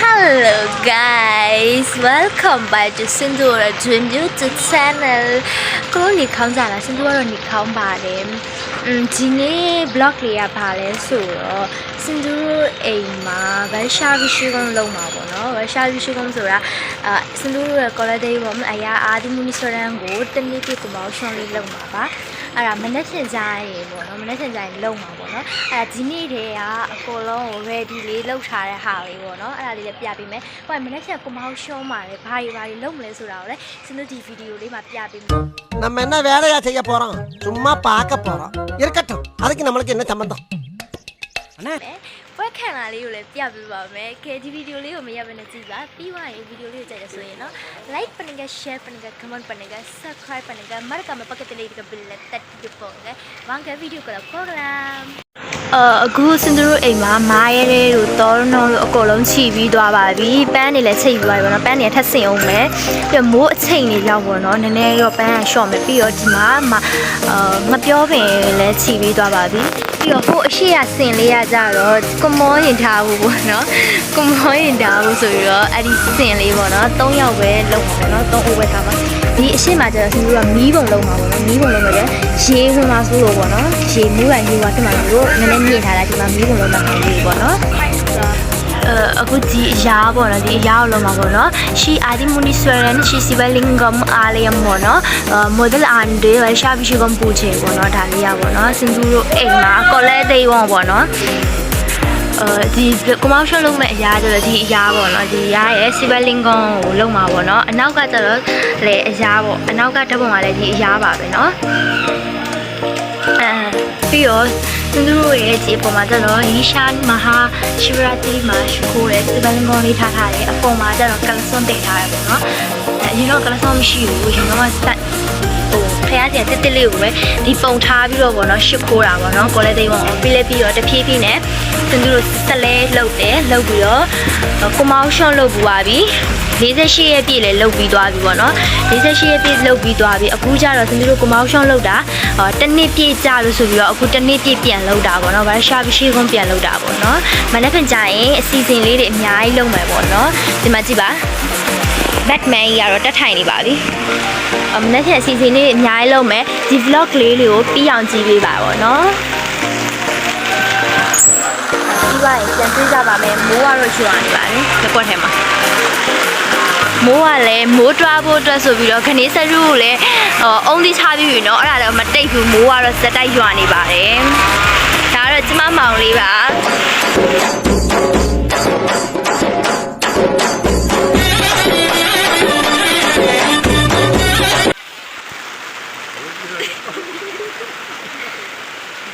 Hello guys, welcome back to Sindhura Dream YouTube channel. ကိုလေးခေါင်းစားလား Sindhura တော့နေခေါင်းပါတယ်ဒီနေ့ vlog လေးရပါလဲဆိုတော့ Sindhura အိမ်မှာဗန်ရှာဗီရှိကုန်းလုံးမှာပေါ့နော်ဗန်ရှာဗီရှိကုန်းဆိုတာ Sindhura ရဲ့ quality ပေါ့အရာအာဒီမူနီစရန်ကိုတနေ့ပြည့်ကမောင်းရှောင်းလေးလုံးမှာပါအဲ့ဒါမနေ့ကကြားရေပေါ့နော်မနေ့ကကြားရင်လုံးမှာပေါ့နော်အဲ့ဒါဒီနေ့တည်းကအကုန်လုံး ready လေးလောက်ထားတဲ့ဟာလေးပေါ့နော်အဲ့ဒါလေးလည်းပြပေးမယ်ဟိုမနေ့ကကမောင်းရှောင်းမှာလေဘာတွေလုံးမလဲဆိုတာကိုလည်း Sindhura ဒီဗီဒီယိုလေးမှာပြပေးမယ်நம்ம என்ன வேலையா செய்ய போறோம் சும்மா பார்க்க போறோம் இருக்கட்டும் அதுக்கு நம்மளுக்கு என்ன சம்பந்தம் அண்ணேပွဲခံလာလေးကိုလည်းပြပေးပါမယ်။ကဲဒီဗီဒီယိုလေးကိုမရဘဲနဲ့ကြည့်ပါပြီးသွားရင်ဗီဒီယိုလေးကိုကြိုက်ရဆိုရင်နော် like பண்ணுங்க share பண்ணுங்க comment பண்ணுங்க subscribe பண்ணுங்க மறக்காம பக்கத்துல இருக்க bell தட்டிட்டு போங்க வாங்க வீடியோக்குள்ள போகலாம்အခု Sindhura အိမ်မှာမားရဲတို့တော်တော်တို့အကုန်လုံးခြိပြီးသွားပါပြီပန်းတွေလည်းချိန်ပြီးသွားပြီပေါ့နော်ပန်းတွေထပ်ဆင်အောင်မယ်ပြီးတော့မိုးအချိန်တွေရောက်ပေါ့နော်နည်းနည်းတော့ပန်းကရှော့မယ်ပြီးတော့ဒီမှာငပြောပင်လည်းခြိပြီးသွားပါပြီပြီးတော့ဟိုအရှိရဆင်လေးရကြတော့ကွန်မောရင်ထားဘူးပေါ့နော်ကွန်မောရင်ထားဘူးဆိုပြီးတော့အဲ့ဒီဆင်လေးပေါ့နော်3ယောက်ပဲလုံပါပေါ့နော်3ဦးပဲထားပါဒီအရှိမကျတော့ Sindhura မီးပုံလုံပါပေါ့နော်မီးပုံလုံမယ်ရေဝင်မှာဆိုလို့ပေါ့နော်ရေမူးရရေဝါတက်မှာလို့နည်းနည်းမြင့်ထားတာဒီမှာမီးပုံလုံမှာခံလေးပေါ့နော်အခုဒီအရာပေါ့နော်ဒီအရာကိုလုံးမှာပေါ့နော်ရှီအာဒီမူနီဆွေရန်ရှီစီဘလင်ဂမ်အားလျံပေါ့နော်မိုဒယ်အန်ဒေဝရှာဘီရှိကမ်ပူချေပေါ့နော်ဒါလေးရပေါ့နော် Sindhura အိမ်မှာကော်လဲသိဝပေါ့နော်ဒီကွန်မောင်းရှော့လုံးမဲ့အရာကျတော့ဒီအရာပေါ့နော်ဒီအရာရဲ့စီဘလင်ဂမ်ကိုလုံးမှာပေါ့နော်အနောက်ကကျတော့လေအရာပေါ့အနောက်ကဓာတ်ပုံကလည်းဒီအရာပါပဲနော်ပြီးတော့ Sindhura ရဲ့ဒီပုံမှာကျတော့ရီရှာမဟာရှိဗရာတီမှာရှိခိုးတဲ့စီဘလင်ဂမ်လေးထားထားတယ်အပေါ်မှာကျတော့ကလဆွန်တင်ထားတယ်ပေါ့နော်အရင်တော့ကလဆွန်မရှိဘူးရင်တော့စက်ဖျားစီတက်တက်လေးကိုပဲဒီပုံထားပြီးတော့ပေါ့နော်ရှစ်ခိုးတာပေါ့နော်ကော်လဲသိပုံပြီးလဲပြီးတော့တဖြည်းဖြည်းနဲ့ Sindhura ဆက်လဲလှုပ်တယ်လှုပ်ပြီးတော့ကွန်မောင်းရှော့လှုပ်ပူပါပြီ48ရက်ပြည့်လဲလှုပ်ပြီးသွားပြီပေါ့နော်48ရက်ပြည့်လှုပ်ပြီးသွားပြီအခုကျတော့ Sindhura ကွန်မောင်းရှော့လှုပ်တာတနှစ်ပြည့်ကြလို့ဆိုပြီးတော့အခုတနှစ်ပြည့်ပြန်လှုပ်တာပေါ့နော်ဗာရှာဘီရှိကုန်းပြန်လှုပ်တာပေါ့နော်မနေ့ကကြရင်အစီအစဉ်လေးတွေအများကြီးလုပ်မယ်ပေါ့နော်ဒီမှာကြည့်ပါBatman ကြီးကတော့တက်ထိုင်နေပါပြီမနေ့ကအစီအစဉ်လေးအများကြီးလုပ်မယ်ဒီ vlog လေးတွေကိုပြီးအောင်ကြည့်ပေးပါပေါ့နော်ဒီပါရင်ပြန်တွေ့ကြပါမယ်မိုးကတော့ကျွာနေပါတယ်ရက်ွက်ထဲမှာမိုးကလည်းမိုးတွားဖို့အတွက်ဆိုပြီးတော့ခနေစရုကိုလည်းအုံးသီးချပြီးပြီနော်အဲ့ဒါတော့မတိတ်ဘူးမိုးကတော့စက်တိုက်ရွာနေပါတယ်ဒါကတော့ကျမမောင်လေးပါ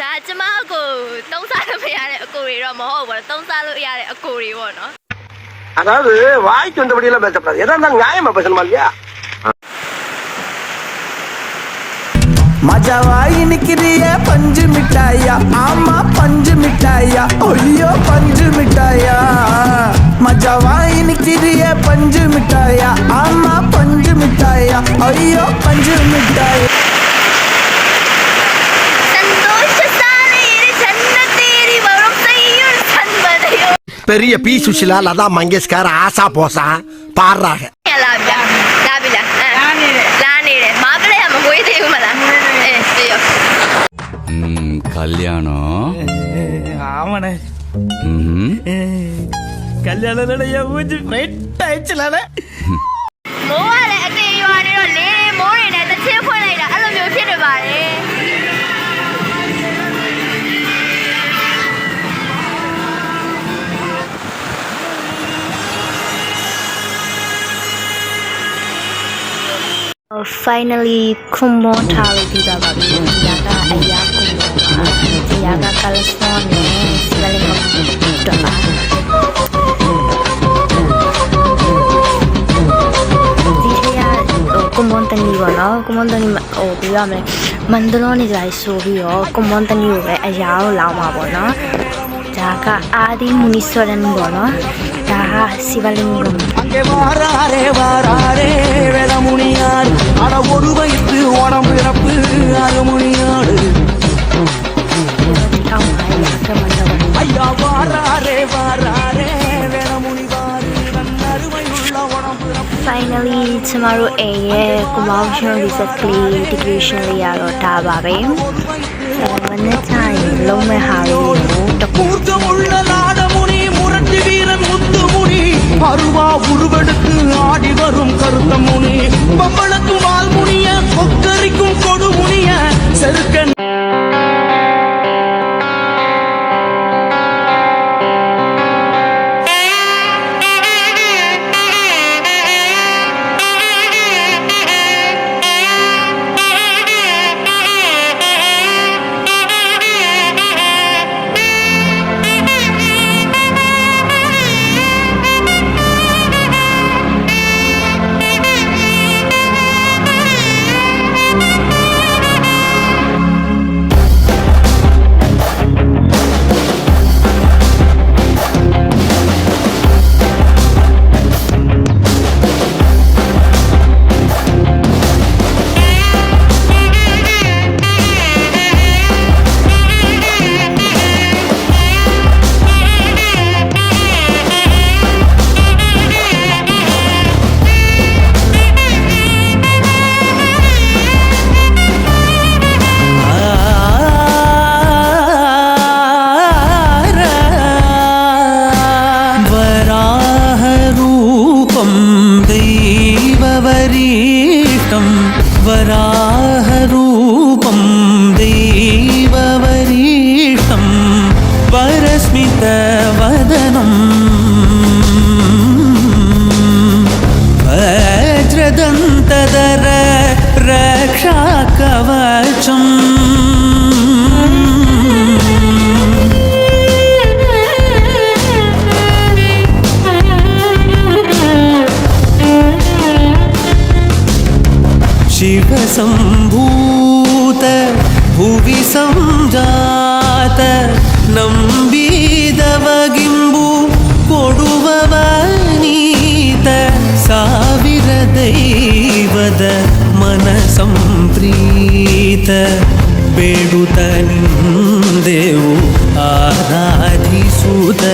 ဒါကျမအကိုတုံးစားလို့မရတဲ့အကိုတွေတော့မဟုတ်ဘူးတုံးစားလို့ရတဲ့အကိုတွေပေါ့နော်அதாவது வாய் சொந்தபடி எல்லாம் பேசக்கூடாது எதா இருந்தாலும் நியாயமா பேசணுமா இல்லையா மஜாவாய் நிக்கிறிய பஞ்சு மிட்டாயா ஆமா பஞ்சு மிட்டாயா ஐயோ பஞ்சு மிட்டாயா மஜாவாய் நிக்கிறிய பஞ்சு மிட்டாயா ஆமா பஞ்சு மிட்டாயா ஐயோ பஞ்சு மிட்டாயா பெரிய பி சுஷிலா லதா மங்கேஷ்கர் ஆசா போசா பாடுறாங்க கல்யாணம் ஆமாண்ணே கல்யாணம் மூஞ்சி ரெட் ஆயிடுச்சுலானே Finally ခွန်မောထားလို့ပြီးသွားပါပြီ။ဒီကအရာခွန်မောပါ။ဒီကကလဆွန်နဲ့စီဗလင်ကတော့ပါ။ဒီထရကွန်မွန်တနီပေါ့နော်။ကွန်မွန်တနီပြီးရမယ်။မန္တလောနေကြဆိုပြီးတော့ကွန်မွန်တနီကိုပဲအရာကိုလောင်းပါပေါ့နော်။ဒါကအာဒီမူနီဆိုရန်ပေါ့နော်။ဒါကစီဗလင်ကஅங்கே வாராரே வேதமுனியார் அட ஒரு வயசு உடம்பு பிறப்பு அருமுனியாடு ஐயா வாராரே வேதமுனிவாரு finally ကျမတို့အိမ်ရဲ့ commotion reset ကလေး decoration လေးရတော့ဒါပါပဲမနေ့ကျရင်လုံးမဲ့ဟာလေးကိုတကူ ஊர்ஜமுள்ள நாடமுனி முரட்டு வீரன் முத்துமுனி அருவா உருவெடுத்து ஆடி வரும் கருத்த முனி பம்பளக்கும் வால்முனிய கொக்கரிக்கும் கொடுமுனிய செருக்கன் वराहरूपं दैववरीष्टं परस्मितवदनं वज्रदन्तधर रक्षाकवचम् शिवसम्भूत भुवि संजात नम्बिदवगिम्बु कोडुववनीत ಸಾವಿರ ದೈವದ ಮನಸಂಪ್ರೀತ ಬೇಡುತ್ತ ನಿಂದೆವು ಆರಾಧಿಸುತ್ತ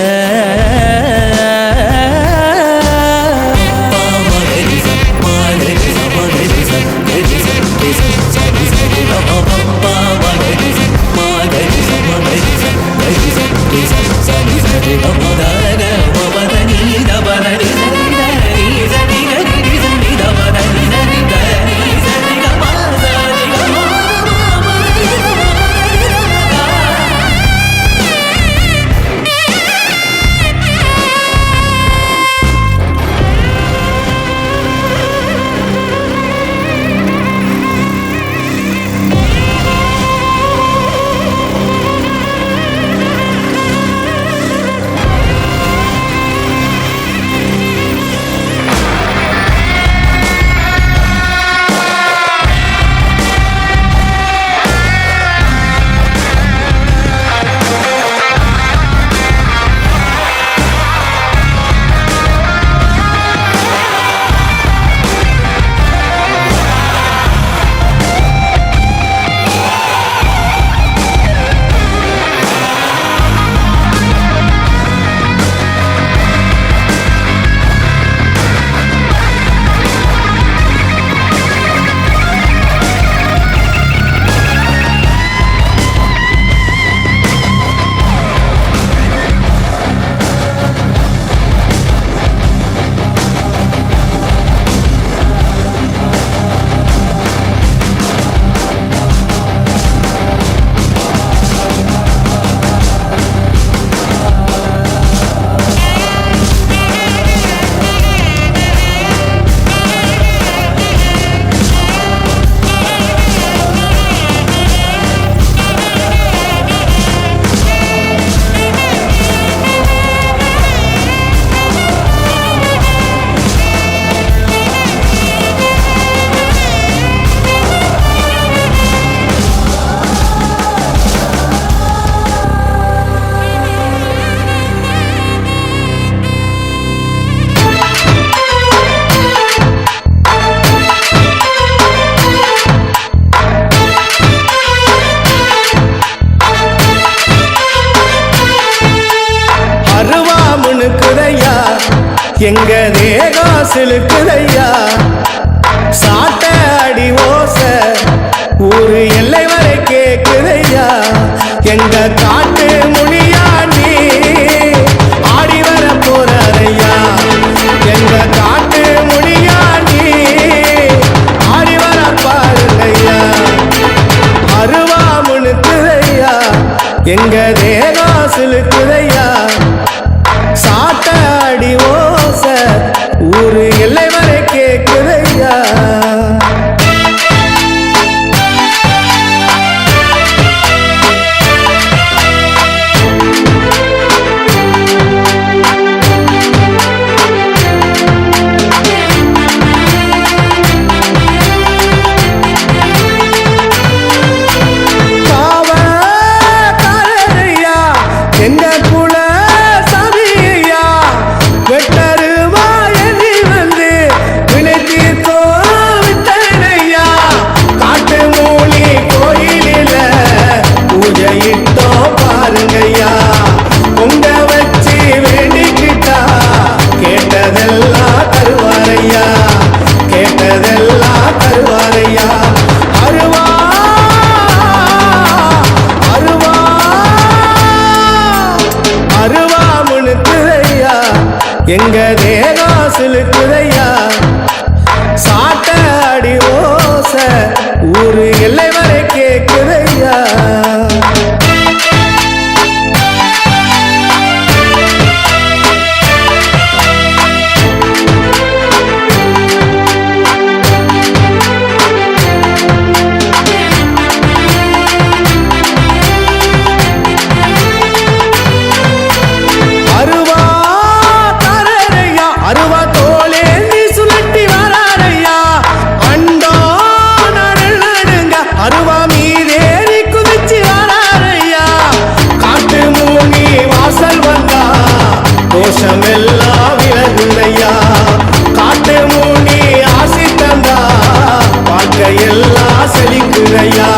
எங்க தேகம் சிலுக்குதையா சாட்ட அடி ஓச ஊரு எல்லை வரை கேக்குதையா எங்க காட்டு முனியாண்டி ஆடி வர போறாரையா எங்க காட்டு முனியாண்டி ஆடி வர பாருங்கய்யா அருவா முனுக்குதையா எங்க தேகம் சிலுக்குதையா சாட்ட அடி ஓச ஊரு எல்லை வரை கேக்குதையா எங்க தேகம் சிலுக்குதையா சாட்ட அடி ஓச ஊரு எல்லை வரை கேக்குதையா தோஷமெல்லாம் விலகுதையா காட்டு மூனி ஆசி தந்தா வாழ்க்கையெல்லாம் செழிக்குதையா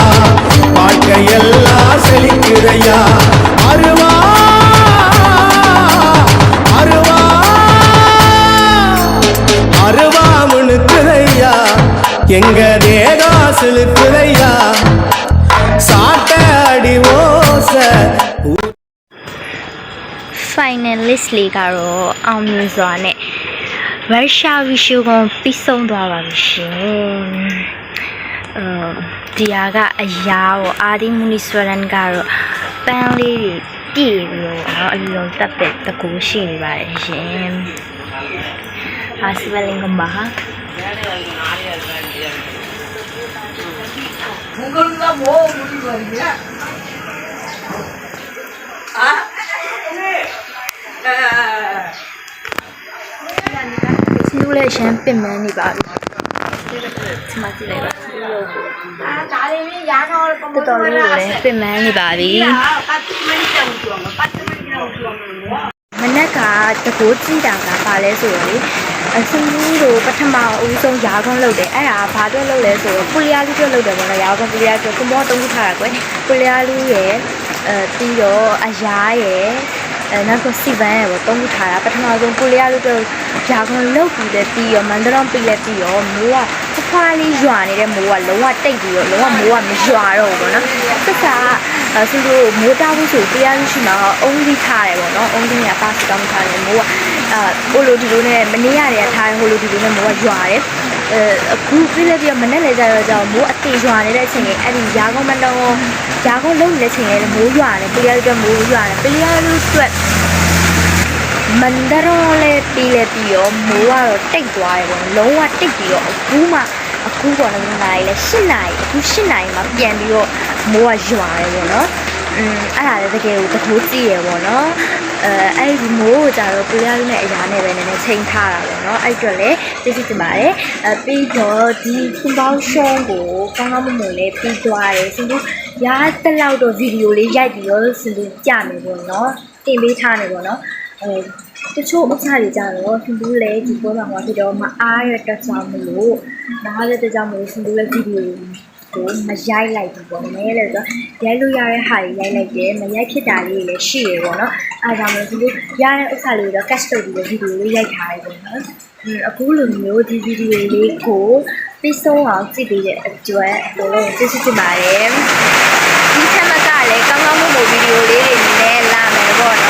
வாழ்க்கையெல்லாம் செழிக்குதையா அருவா அருவா அருவா முனுக்குதையா எங்க தேகம் சிலுக்குதையா சாட்ட அடி ஓச finalist လေးကတော့အောင်မြင်စွာနဲ့ရုရှားဗီရှိုကွန်ပြီးဆုံးသွားပါပြီရှင်ဒီဟာကအရာပေါ့အာဒီမူနီဆွရန်ကတော့ပန်းလေးတွေပြည့်ပြီးတော့အလုံးတက်တဲ့တကူရှိနေပါတယ်ရှင်ဟာစပလင်ကမဟာစီဦးလည်းရှမ်းပင်မနေပါဘူးဒီမှာကြည့်လိုက်ပါဒါလေးမရတော့တော်တော်လေးလည်းပင်မနေပါပြီမနက်ကတကိုးကြည့်တာကပါလဲဆိုတော့လေအစင်းကြီးတို့ပထမဦးဆုံးရာခွန်းလုပ်တယ်အဲ့ဒါဘာအတွက်လုပ်လဲဆိုတော့ပူလျာလူအတွက်လုပ်တယ်ပေါ့နော်ရာခွန်းပူလျာဆိုကမောတုံးထားတာကွယ်ပူလျာလူရဲ့ပြီးတော့အရာရဲ့နောက်ဆိုစီဗန်ရဲ့ပေါ့တုံးထားတာပထမဆုံးပူလျာလူတို့ရာခွန်းလုပ်ပြီးတဲ့ပြီးရောမန္တရောပြီးလက်ပြီးရောမိုးကဖွားလေးရွာနေတဲ့မိုးကလုံးဝတိတ်ပြီးတော့လုံးဝမိုးကမရွာတော့ဘူးပေါ့နော်စက်ကသူတို့မိုးတောက်ဖို့ဆိုတရားရှိမှာအုံးကြီးထားတယ်ပေါ့နော်အုံးကြီးကပါစတောင်းထားတယ်မိုးကဟိုလိုဒီလိုနဲ့မနေရတဲ့ထားဟိုလိုဒီလိုနဲ့မိုးကရွာတယ်အခုပြည့်လက်ပြီးမနဲ့လဲကြတော့ကြောင့်မိုးအသေးရွာနေတဲ့အချိန်ကြီးအဲ့ဒီရာကုန်းမတောင်းရာကုန်းလုံးနေတဲ့ချိန်လေးမိုးရွာတယ်ပြည့်လက်ပြီးမိုးရွာတယ်ပြည့်လက်လို့တွက်မန္တရောလေးပြီးလက်ပြီးရောမိုးကတော့တိတ်သွားတယ်ပေါ့လုံးဝတိတ်ပြီးတော့အခုပေါ့နော်နိုင်လေ8နာရီအခု8နာရီမှာပြန်ပြီးတော့မိုးကရွာတယ်ပေါ့နော်အဲ့ဒါလည်းတကယ်ကိုတကူကြည့်ရပေါ့နော်အဲ့ဒီမိုးကိုကြတော့ပြရလို့နဲ့အရာနဲ့ပဲနည်းနည်းချိန်ထားတာပေါ့နော်အဲ့အတွက်လည်းသိသိတင်ပါတယ်ပြီးတော့ဒီစင်ပေါင်းရှုံးကိုကောင်းကောင်းမွန်မွန်လေးပြီးသွားတယ်စင်တို့ရတဲ့လောက်တော့ဗီဒီယိုလေးရိုက်ပြီးတော့စင်တို့ကြမယ်ပေါ့နော်တင်ပေးထားနေပေါ့နော်တချို့ဥစ္စာတွေကြတော့စင်တို့လည်းဒီပေါ်မှာဟောပြီးတော့မအားရတဲ့ကြောင့်မလို့နားရတဲ့ကြောင့်မလို့စင်တို့လည်းဗီဒီယို ကိုမရိုက်လိုက်ဘူးပေါ့နဲလို့ဆိုရိုက်လို့ရတဲ့ဟာတွေရိုက်လိုက်တယ်မရိုက်ဖြစ်တာလေးတွေလည်းရှိရပေါ့နော်အဲဒါကြောင့်မို့ဒီလိုရတဲ့ဥစ္စာလေးတော့ catch လုပ်ပြီးတော့ဗီဒီယိုလေးရိုက်ထားတယ်ပေါ့နော်အခုလိုမျိုးဒီဗီဒီယိုလေးကိုပြီးဆုံးအောင်ကြည့်ပေးတဲ့အတွက်အကုန်လုံးကျေးဇူးတင်ပါတယ်ဒီထက်မကလည်းကောင်းကောင်းမွန်မွန်ဗီဒီယိုလေးတွေနဲ့လာမယ်ပေါ့နော်